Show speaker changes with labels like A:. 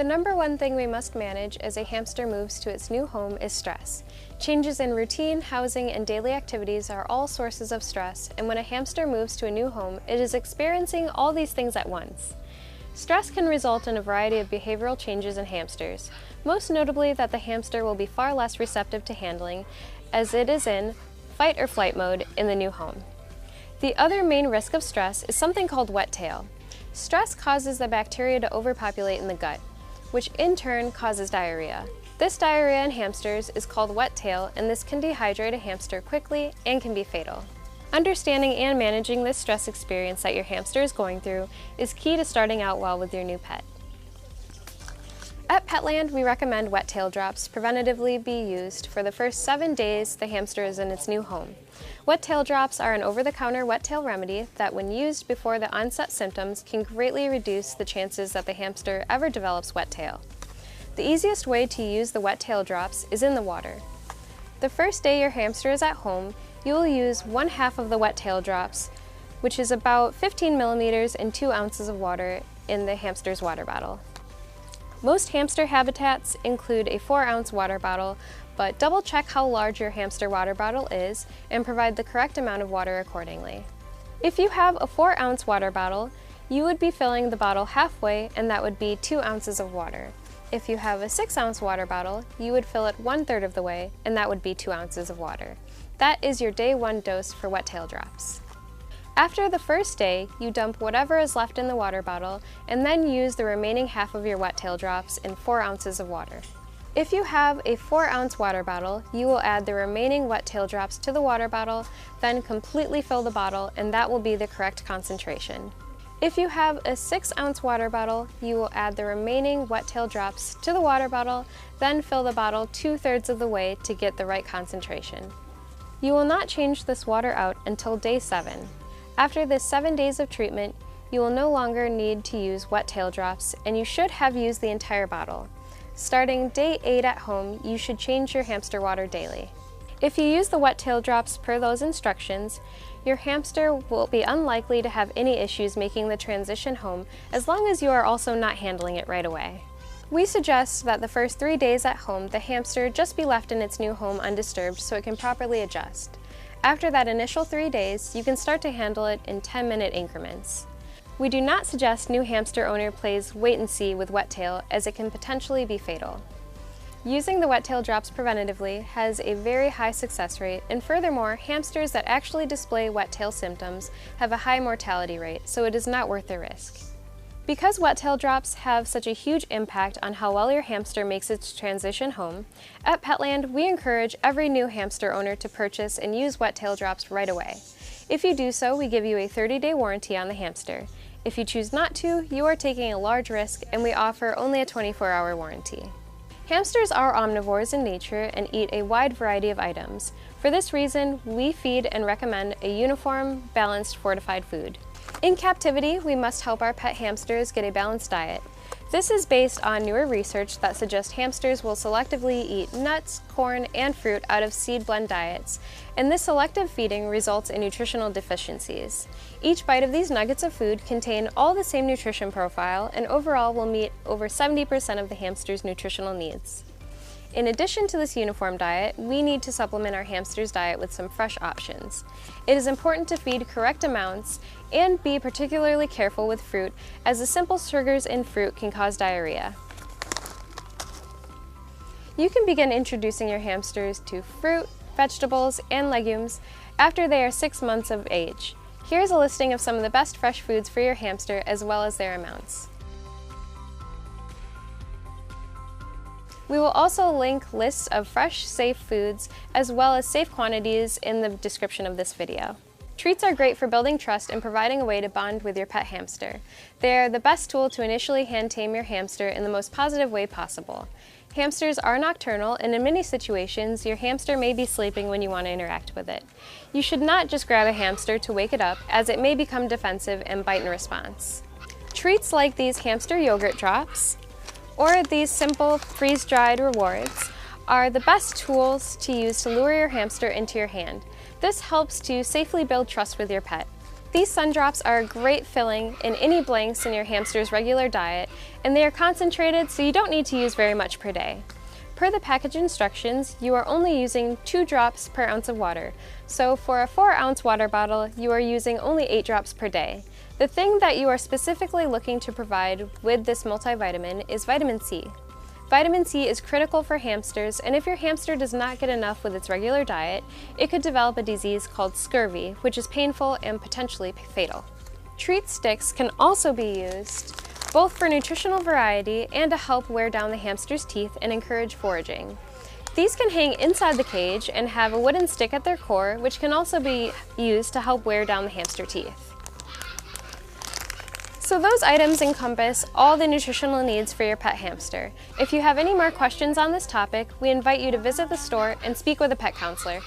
A: The number one thing we must manage as a hamster moves to its new home is stress. Changes in routine, housing, and daily activities are all sources of stress, and when a hamster moves to a new home, it is experiencing all these things at once. Stress can result in a variety of behavioral changes in hamsters, most notably that the hamster will be far less receptive to handling, as it is in fight or flight mode in the new home. The other main risk of stress is something called wet tail. Stress causes the bacteria to overpopulate in the gut, which in turn causes diarrhea. This diarrhea in hamsters is called wet tail, and this can dehydrate a hamster quickly and can be fatal. Understanding and managing this stress experience that your hamster is going through is key to starting out well with your new pet. At Petland, we recommend wet tail drops preventatively be used for the first 7 days the hamster is in its new home. Wet tail drops are an over-the-counter wet tail remedy that, when used before the onset symptoms, can greatly reduce the chances that the hamster ever develops wet tail. The easiest way to use the wet tail drops is in the water. The first day your hamster is at home, you will use 1/2 of the wet tail drops, which is about 15 milliliters and 2 ounces of water in the hamster's water bottle. Most hamster habitats include a 4-ounce water bottle, but double check how large your hamster water bottle is and provide the correct amount of water accordingly. If you have a 4-ounce water bottle, you would be filling the bottle halfway, and that would be 2 ounces of water. If you have a 6-ounce water bottle, you would fill it 1/3 of the way, and that would be 2 ounces of water. That is your day 1 dose for wet tail drops. After the first day, you dump whatever is left in the water bottle and then use the remaining half of your wet tail drops in 4 ounces of water. If you have a 4-ounce water bottle, you will add the remaining wet tail drops to the water bottle, then completely fill the bottle, and that will be the correct concentration. If you have a 6-ounce water bottle, you will add the remaining wet tail drops to the water bottle, then fill the bottle 2/3 of the way to get the right concentration. You will not change this water out until day 7. After this 7 days of treatment, you will no longer need to use wet tail drops, and you should have used the entire bottle. Starting day 8 at home, you should change your hamster water daily. If you use the wet tail drops per those instructions, your hamster will be unlikely to have any issues making the transition home, as long as you are also not handling it right away. We suggest that the first 3 days at home, the hamster just be left in its new home undisturbed so it can properly adjust. After that initial 3 days, you can start to handle it in 10-minute increments. We do not suggest new hamster owner plays wait and see with wet tail, as it can potentially be fatal. Using the wet tail drops preventatively has a very high success rate, and furthermore, hamsters that actually display wet tail symptoms have a high mortality rate, so it is not worth the risk. Because wet tail drops have such a huge impact on how well your hamster makes its transition home, at Petland we encourage every new hamster owner to purchase and use wet tail drops right away. If you do so, we give you a 30-day warranty on the hamster. If you choose not to, you are taking a large risk, and we offer only a 24-hour warranty. Hamsters are omnivores in nature and eat a wide variety of items. For this reason, we feed and recommend a uniform, balanced, fortified food. In captivity, we must help our pet hamsters get a balanced diet. This is based on newer research that suggests hamsters will selectively eat nuts, corn, and fruit out of seed blend diets, and this selective feeding results in nutritional deficiencies. Each bite of these nuggets of food contain all the same nutrition profile and overall will meet over 70% of the hamster's nutritional needs. In addition to this uniform diet, we need to supplement our hamster's diet with some fresh options. It is important to feed correct amounts and be particularly careful with fruit, as the simple sugars in fruit can cause diarrhea. You can begin introducing your hamsters to fruit, vegetables, and legumes after they are 6 months of age. Here's a listing of some of the best fresh foods for your hamster, as well as their amounts. We will also link lists of fresh, safe foods, as well as safe quantities in the description of this video. Treats are great for building trust and providing a way to bond with your pet hamster. They are the best tool to initially hand tame your hamster in the most positive way possible. Hamsters are nocturnal, and in many situations, your hamster may be sleeping when you want to interact with it. You should not just grab a hamster to wake it up, as it may become defensive and bite in response. Treats like these hamster yogurt drops, or these simple freeze-dried rewards, are the best tools to use to lure your hamster into your hand. This helps to safely build trust with your pet. These sun drops are a great filling in any blanks in your hamster's regular diet, and they are concentrated so you don't need to use very much per day. Per the package instructions, you are only using 2 drops per ounce of water, so for a 4-ounce water bottle, you are using only 8 drops per day. The thing that you are specifically looking to provide with this multivitamin is vitamin C. Vitamin C is critical for hamsters, and if your hamster does not get enough with its regular diet, it could develop a disease called scurvy, which is painful and potentially fatal. Treat sticks can also be used both for nutritional variety and to help wear down the hamster's teeth and encourage foraging. These can hang inside the cage and have a wooden stick at their core, which can also be used to help wear down the hamster teeth. So those items encompass all the nutritional needs for your pet hamster. If you have any more questions on this topic, we invite you to visit the store and speak with a pet counselor.